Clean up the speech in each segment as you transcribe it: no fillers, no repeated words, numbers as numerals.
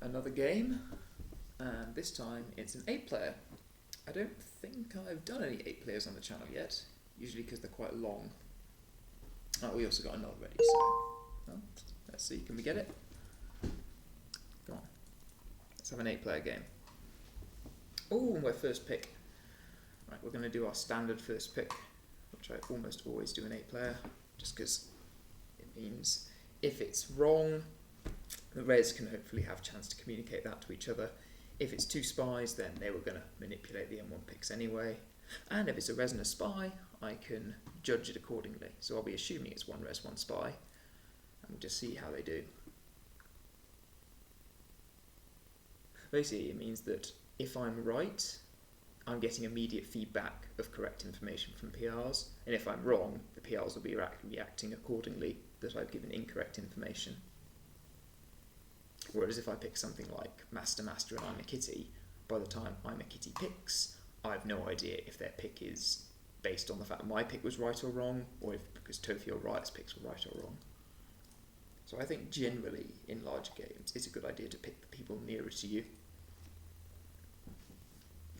Another game, and this time it's an 8-player. I don't think I've done any 8 players on the channel yet, usually because they're quite long. Oh, we also got a nod ready, so well, let's see, can we get it? Go on. Let's have an 8-player game. Oh, my first pick. Right, we're going to do our standard first pick, which I almost always do an 8-player, just because it means if it's wrong, the res can hopefully have a chance to communicate that to each other. If it's 2 spies, then they were going to manipulate the M1 picks anyway. And if it's a res and a spy, I can judge it accordingly. So I'll be assuming it's 1 res, 1 spy, and we'll just see how they do. Basically, it means that if I'm right, I'm getting immediate feedback of correct information from PRs, and if I'm wrong, the PRs will be reacting accordingly that I've given incorrect information. Whereas if I pick something like Master Master and I'm a Kitty, by the time I'm a Kitty picks, I have no idea if their pick is based on the fact that my pick was right or wrong, or if because Tofi or Riot's picks were right or wrong. So I think generally in larger games it's a good idea to pick the people nearer to you.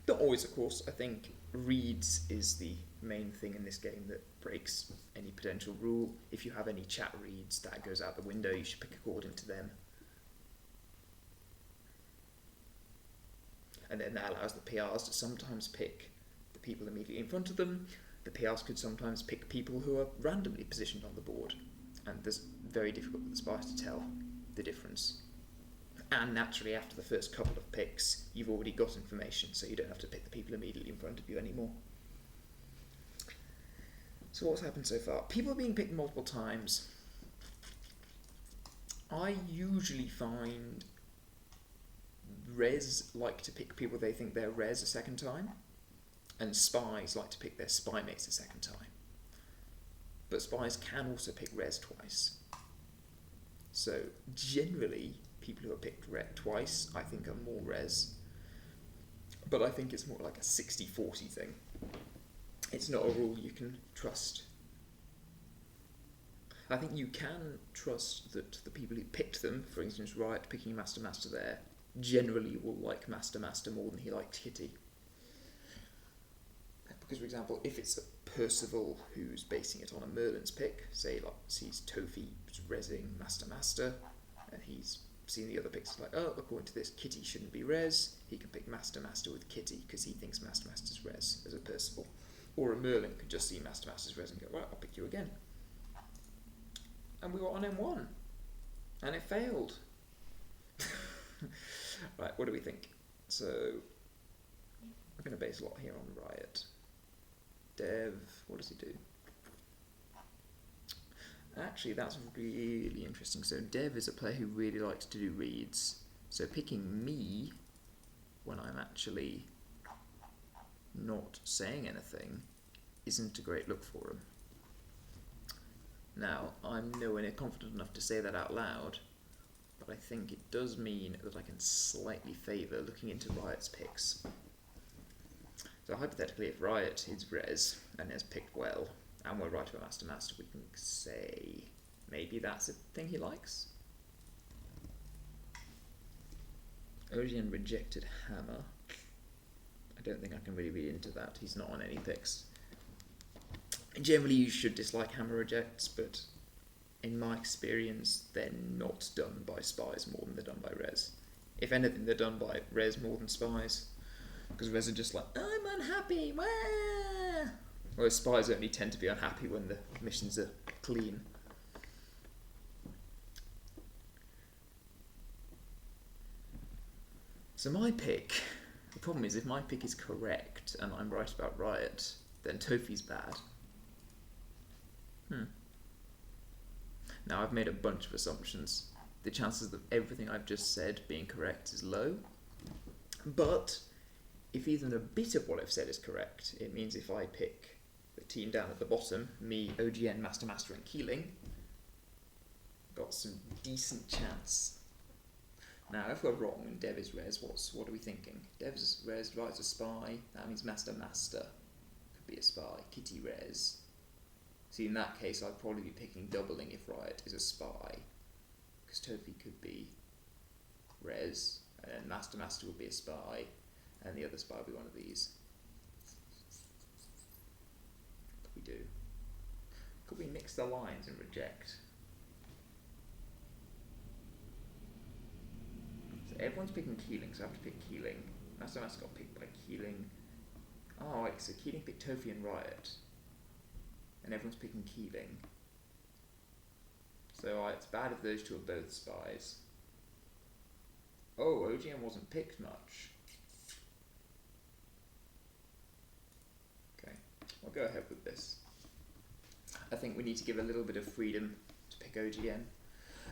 Not always, of course. I think reads is the main thing in this game that breaks any potential rule. If you have any chat reads, that goes out the window. You should pick according to them. And then that allows the PRs to sometimes pick the people immediately in front of them. The PRs could sometimes pick people who are randomly positioned on the board. And it's very difficult for the spies to tell the difference. And naturally, after the first couple of picks, you've already got information, so you don't have to pick the people immediately in front of you anymore. So what's happened so far? People are being picked multiple times. I usually find res like to pick people they think they're res a second time, and spies like to pick their spy mates a second time. But spies can also pick res twice. So generally, people who are picked twice, I think, are more res. But I think it's more like a 60-40 thing. It's not a rule you can trust. I think you can trust that the people who picked them, for instance, Riot picking Master Master there, generally will like Master Master more than he liked Kitty. Because, for example, if it's a Percival who's basing it on a Merlin's pick, say like sees Tofi resing Master Master, and he's seen the other picks like, oh, according to this, Kitty shouldn't be res, he can pick Master Master with Kitty because he thinks Master Master's res as a Percival. Or a Merlin could just see Master Master's res and go, right, I'll pick you again. And we were on M1, and it failed. Right, what do we think? So, I'm going to base a lot here on Riot. Dev, what does he do? Actually, that's really interesting. So Dev is a player who really likes to do reads. So picking me when I'm actually not saying anything isn't a great look for him. Now, I'm nowhere near confident enough to say that out loud, but I think it does mean that I can slightly favour looking into Riot's picks. So hypothetically, if Riot is res and has picked well, and we're right about Master Master, we can say maybe that's a thing he likes. Ocean rejected Hammer. I don't think I can really read into that. He's not on any picks. Generally, you should dislike Hammer rejects, but in my experience, they're not done by spies more than they're done by res. If anything, they're done by res more than spies, because res are just like, I'm unhappy, wah! Whereas spies only tend to be unhappy when the missions are clean. So my pick, the problem is if my pick is correct and I'm right about Riot, then Tofi's bad. Now I've made a bunch of assumptions. The chances of everything I've just said being correct is low, but if even a bit of what I've said is correct, it means if I pick the team down at the bottom, me, OGN, Master Master and Keeling, got some decent chance. Now if we're wrong and Dev is res, what are we thinking? Dev's res, Riot's a spy, that means Master Master could be a spy, Kitty res. See, in that case I'd probably be picking doubling if Riot is a spy, because Tofi could be res, and then Master will be a spy, and the other spy will be one of these. What could we do? Could we mix the lines and reject? So everyone's picking Keeling, so I have to pick Keeling. Master got picked by Keeling. Oh, wait, so Keeling picked Tofi and Riot. And everyone's picking Keeling. So it's bad if those two are both spies. Oh, OGN wasn't picked much. Okay, I'll go ahead with this. I think we need to give a little bit of freedom to pick OGN.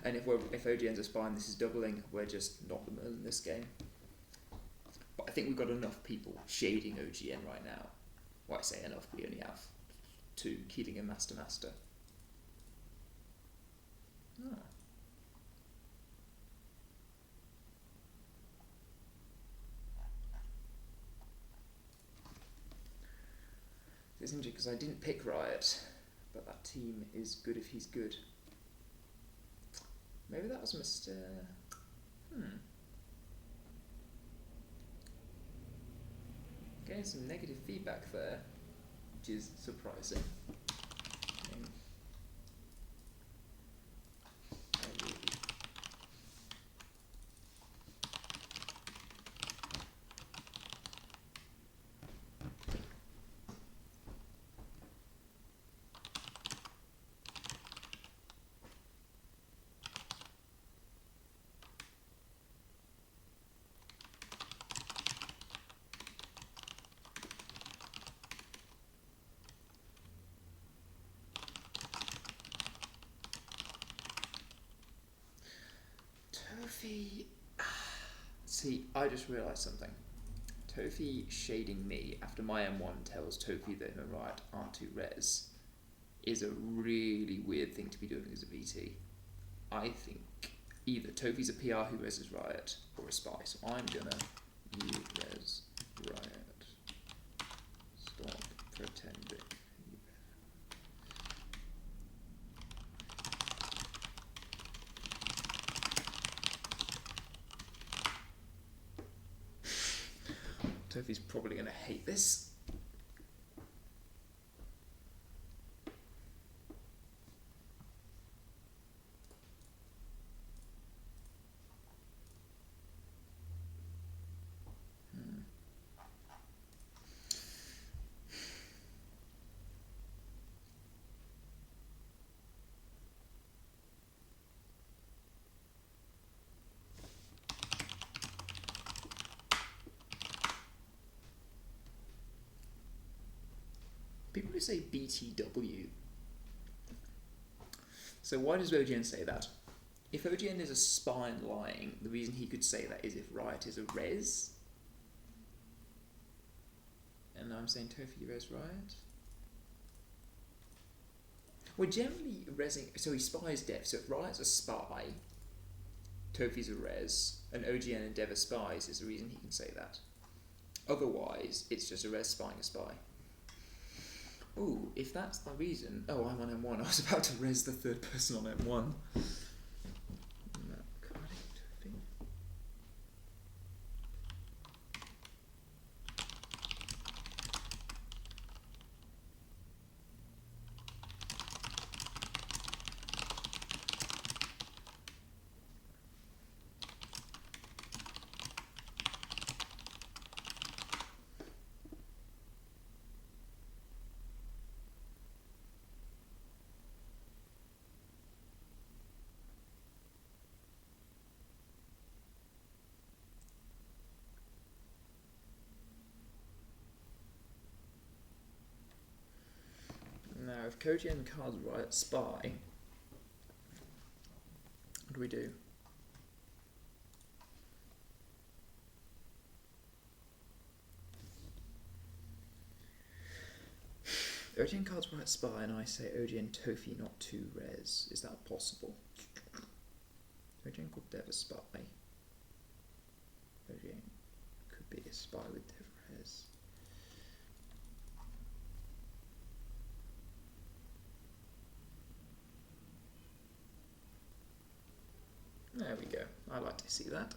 And if OGN's a spy and this is doubling, we're just not the Merlin in this game. But I think we've got enough people shading OGN right now. Well, I say enough, we only have 2, Keeling and Master. Ah. It's interesting because I didn't pick Riot, but that team is good if he's good. Maybe that was Mr. Getting some negative feedback there, which is surprising. Tofi. See, I just realised something. Tofi shading me after my M1 tells Tofi that him and Riot aren't 2 res is a really weird thing to be doing as a VT. I think either Tofi's a PR who reses Riot or a spy, so I'm gonna you res Riot. Stop pretending. Tofi's probably going to hate this. People who say BTW. So why does OGN say that? If OGN is a spy and lying, the reason he could say that is if Riot is a res. And I'm saying Tofi res Riot. We're generally resing, so he spies Dev, so if Riot's a spy, Tofi's a res, and OGN and Dev are spies is the reason he can say that. Otherwise, it's just a res spying a spy. Ooh, if that's the reason... Oh, I'm on M1. I was about to res the third person on M1. Now, if Koji cards Riot spy, what do we do? OGN cards Riot spy, and I say OGN Tofi not 2 res. Is that possible? OGN called Dev a spy. OGN could be a spy with Dev res. There we go. I like to see that.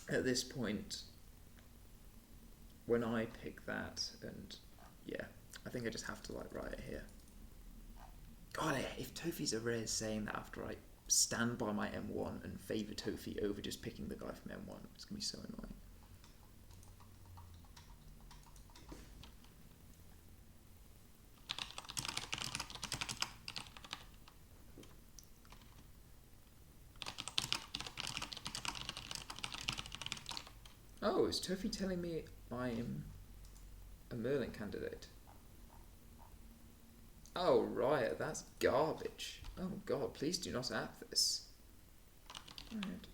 At this point, when I pick that, and yeah, I think I just have to like write it here. God, if Tofi's a res saying that after I stand by my M1 and favour Tofi over just picking the guy from M1, it's going to be so annoying. Oh, is Tofi telling me I'm a Merlin candidate? Oh, right, that's garbage. Oh god, please do not add this. Right.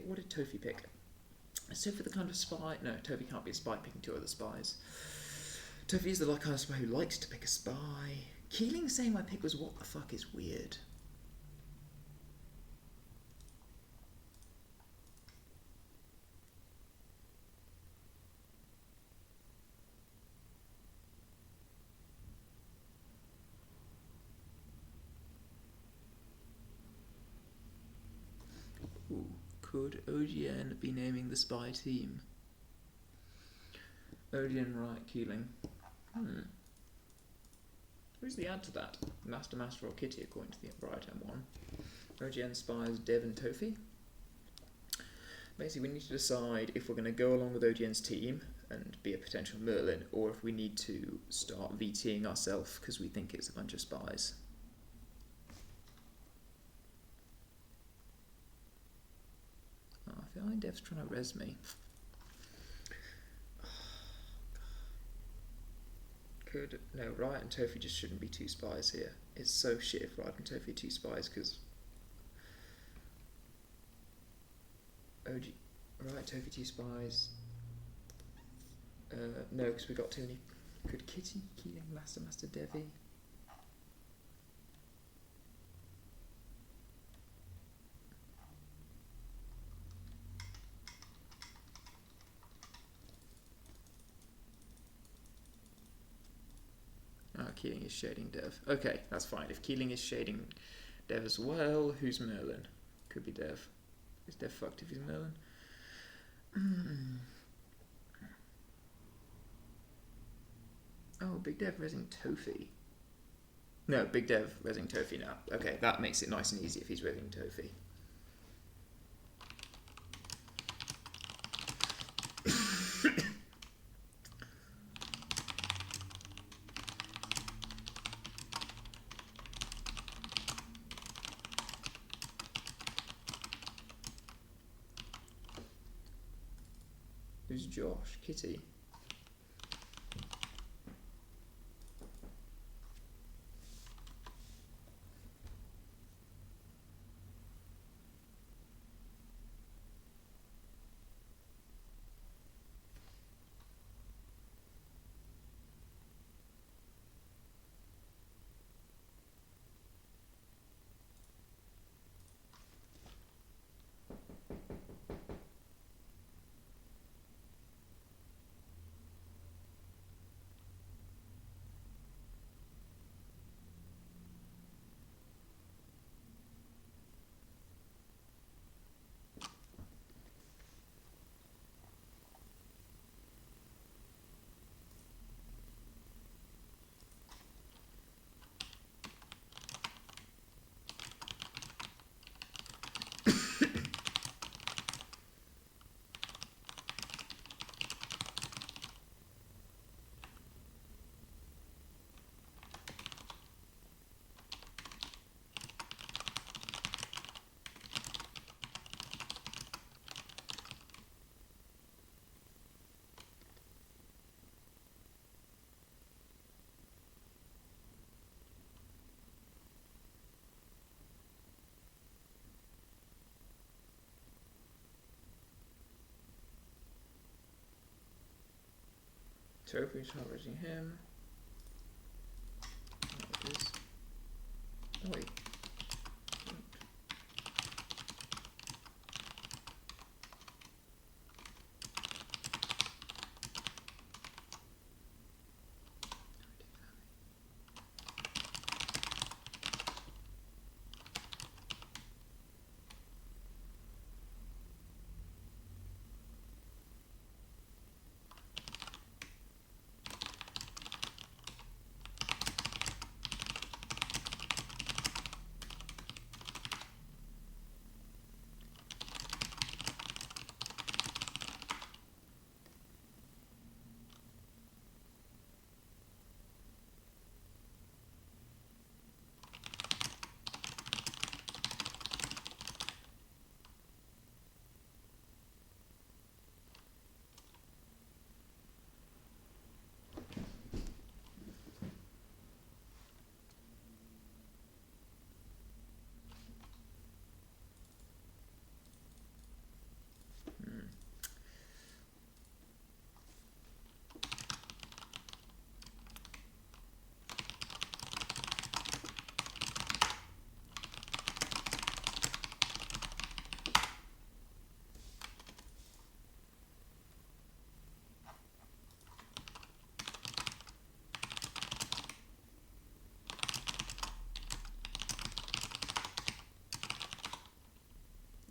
What did Tofi pick? So for the kind of spy... No, Tofi can't be a spy picking two other spies. Tofi is the kind of spy who likes to pick a spy. Keeling saying my pick was what the fuck is weird. Ooh, could OGN be naming the spy team? OGN, right, Keeling. Who's the add to that? Master, or Kitty, according to the right M1. OGN spies Dev and Tofi. Basically, we need to decide if we're going to go along with OGN's team and be a potential Merlin, or if we need to start VTing ourselves because we think it's a bunch of spies. Oh, I feel like Dev's trying to res me. No, Riot and Tofi just shouldn't be two spies here. It's so shit if Riot and Tofi are two spies because Riot, Tofi, two spies. No, because we got too many. Could Kitty, Keeling, Master, Devi? Oh, Keeling is shading Dev. Okay, that's fine. If Keeling is shading Dev as well, who's Merlin? Could be Dev. Is Dev fucked if he's Merlin? Oh, Big Dev resing Tofi. No, Big Dev resing Tofi now. Okay, that makes it nice and easy if he's resing Tofi. Who's Josh? Kitty? Trophy targeting him. That is. Oh wait.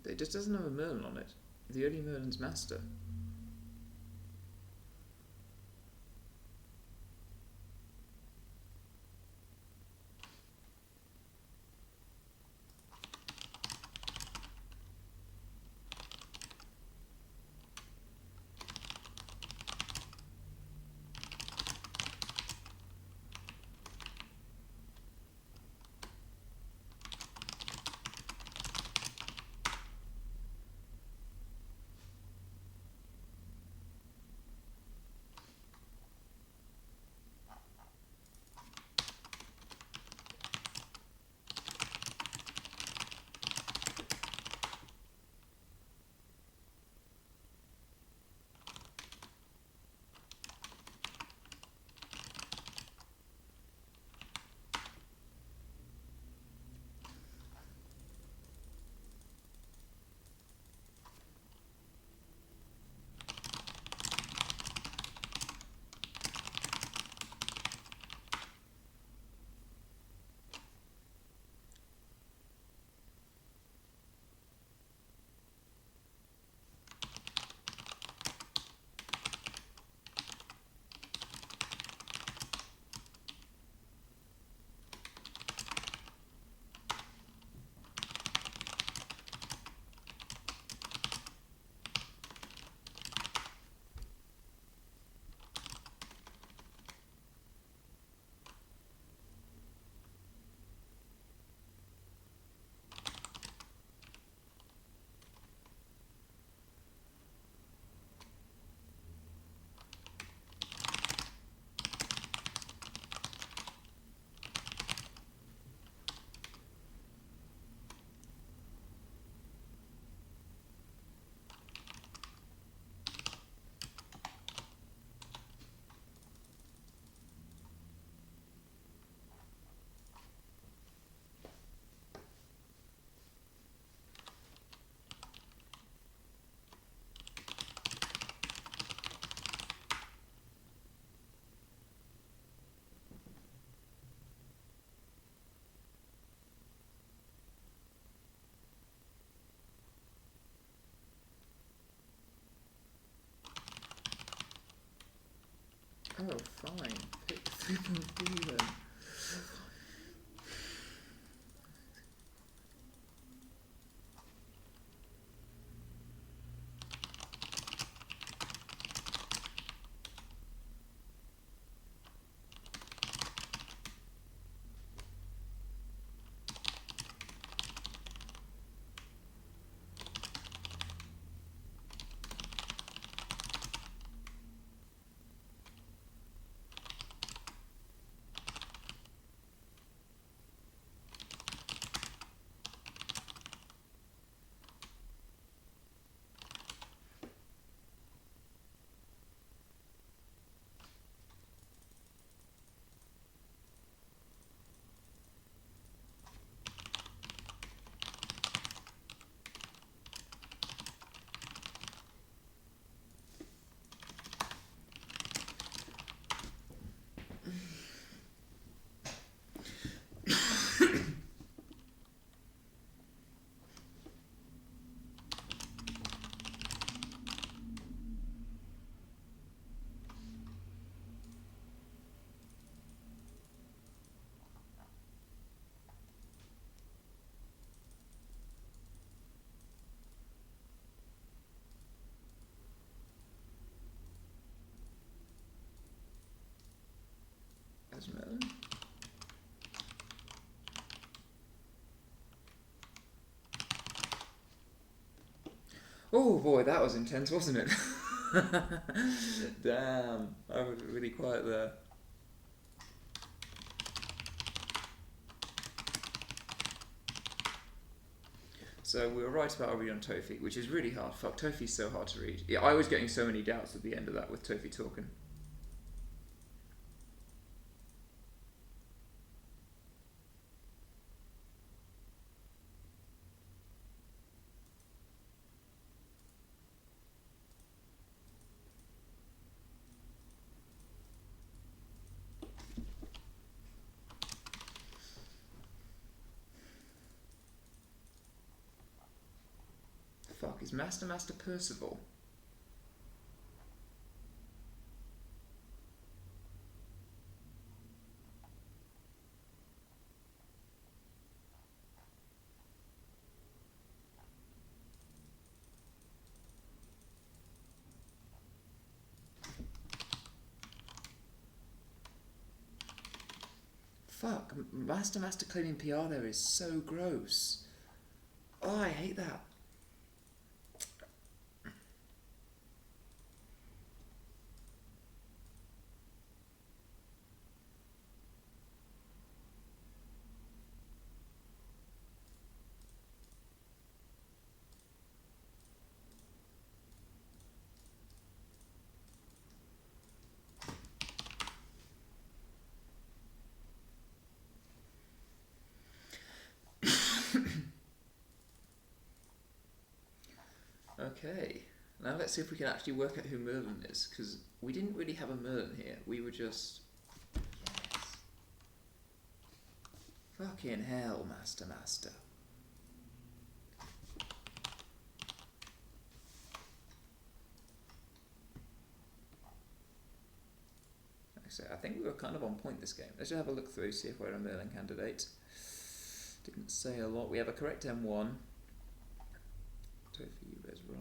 It just doesn't have a Merlin on it. The only Merlin's master. Oh, fine. Pick 3.3 then. There's Merlin. Oh boy, that was intense, wasn't it? Damn, I was really quiet there. So we were right about our read on Tofi, which is really hard. Fuck, Tofi's so hard to read. Yeah, I was getting so many doubts at the end of that with Tofi talking. Fuck, is Master Percival? Fuck, Master claiming PR there is so gross. Oh, I hate that. Okay, now let's see if we can actually work out who Merlin is, because we didn't really have a Merlin here. We were just... Yes. Fucking hell, Master. So I think we were kind of on point this game. Let's just have a look through, see if we're a Merlin candidate. Didn't say a lot. We have a correct M1. Tofi, res right.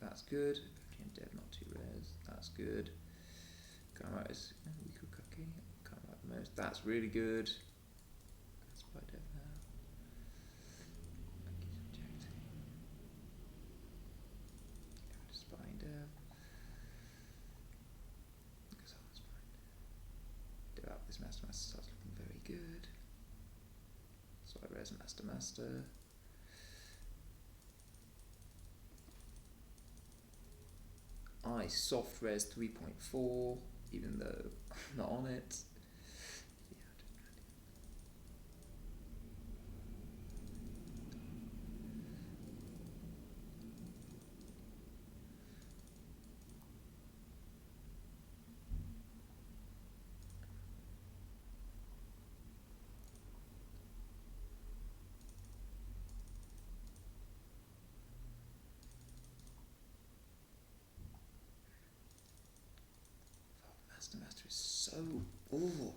That's good. Fucking dev, not too res. That's good. Can't write as weak or cookie. Can't write the most. That's really good. That's by dev now. Objecting. Go to spine dev. Because I'm spine dev. Develop this master starts looking very good. So I res master. I soft res 3.4, even though I'm not on it. Master is so... Ooh.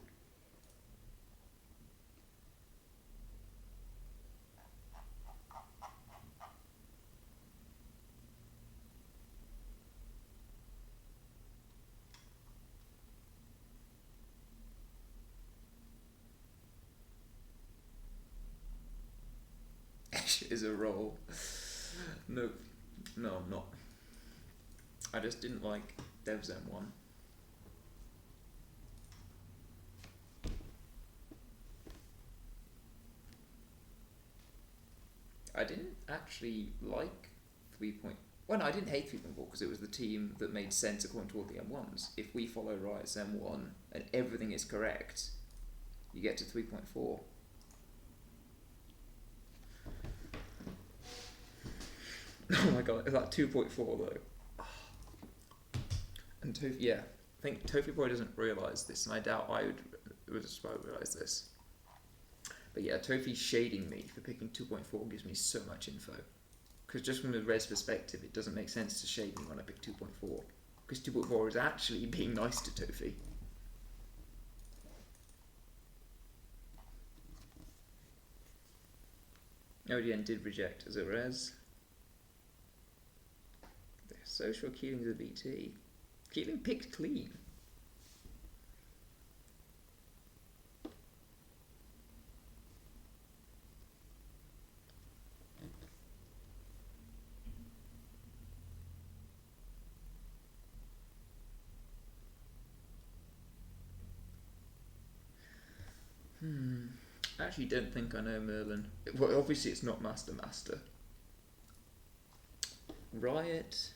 Escher is a roll. No, I'm not. I just didn't like Dev's M1. I didn't actually like 3. Well, no, I didn't hate 3.4 because it was the team that made sense according to all the M1s. If we follow Riot's M1 and everything is correct, you get to 3.4. Oh my god, is that 2.4 though? And Tofi, yeah, I think Tofi probably doesn't realise this, and I doubt I would just about realise this. But yeah, Tofi shading me for picking 2.4 gives me so much info. Because just from the res perspective, it doesn't make sense to shade me when I pick 2.4. Because 2.4 is actually being nice to Tofi. ODN did reject as a res. They're so sure Keeling's a VT. Keeling picked clean. actually don't think I know Merlin. Well, obviously it's not Master. Riot.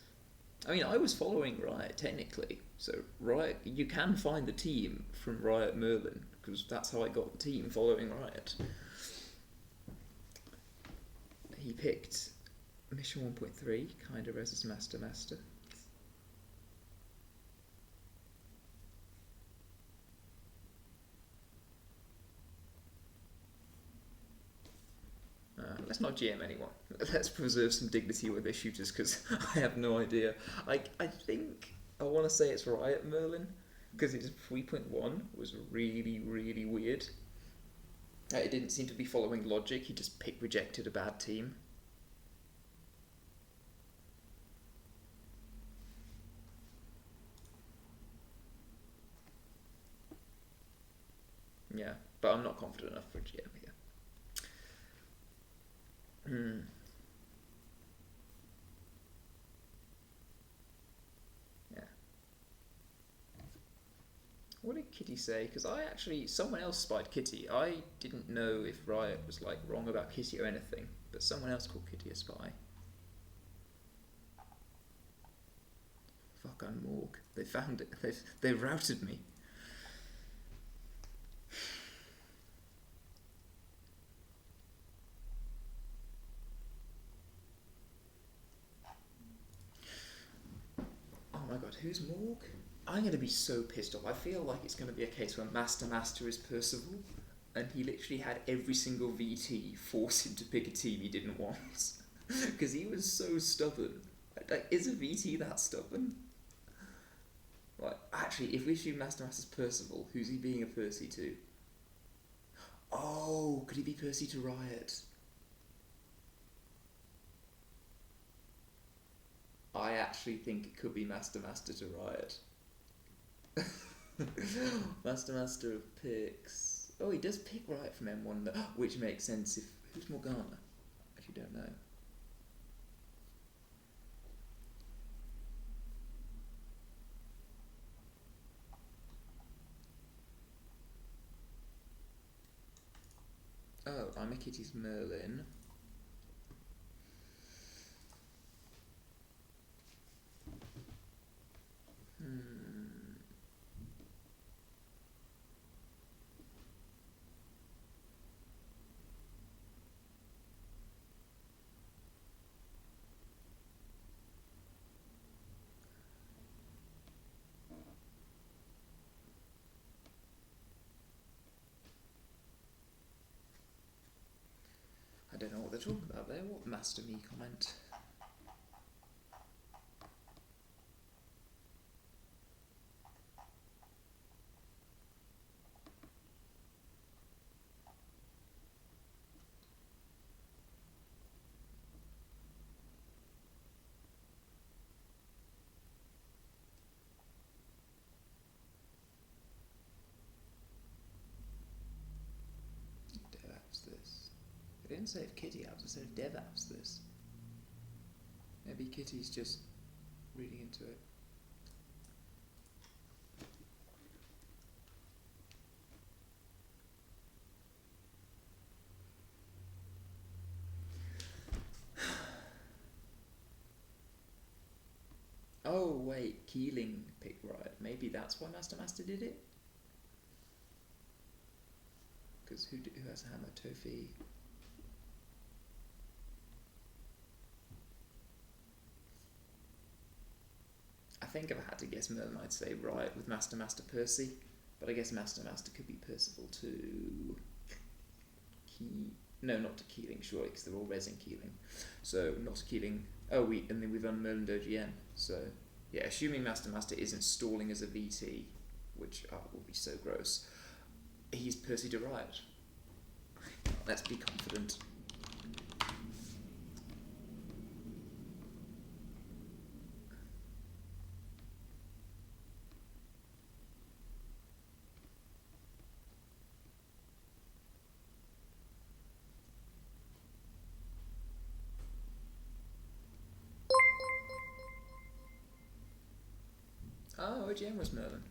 I mean, I was following Riot technically. So Riot, you can find the team from Riot Merlin because that's how I got the team following Riot. He picked Mission 1.3, kind of as Master. Let's not GM anyone. Let's preserve some dignity with their shooters because I have no idea. I think I want to say it's Riot Merlin because his 3.1 was really, really weird. It didn't seem to be following logic. He just rejected a bad team. Yeah, but I'm not confident enough for a GM here. Yeah. What did Kitty say? Because someone else spied Kitty. I didn't know if Riot was like wrong about Kitty or anything, but someone else called Kitty a spy. Fuck, I'm Morg. They found it. They routed me. Oh my god, who's Morg? I'm going to be so pissed off. I feel like it's going to be a case where Master is Percival, and he literally had every single VT force him to pick a team he didn't want. Because he was so stubborn. Like, is a VT that stubborn? Like, actually, if we assume Master is Percival, who's he being a Percy to? Oh, could he be Percy to Riot? I actually think it could be Master to Riot. Master picks... Oh, he does pick Riot from M1, though, which makes sense if... Who's Morgana? I actually don't know. Oh, I'm a Kitty's Merlin. I don't know what they're talking about there. What Master Me comment? Dev apps this. They didn't say if Kitty apps, they said if Dev apps this. Maybe Kitty's just reading into it. Oh wait, Keeling picked Riot. Maybe that's why Master did it? Because who has a hammer? Tofi. I think if I had to guess Merlin, I'd say Riot with Master Percy. But I guess Master could be Percival to... No, not to Keeling, surely, because they're all resin Keeling. So, not to Keeling... Oh, and then we've done Merlin OGN. So, yeah, assuming Master isn't stalling as a VT, which would be so gross, he's Percy to Riot. Let's be confident. Oh, OGN was Merlin.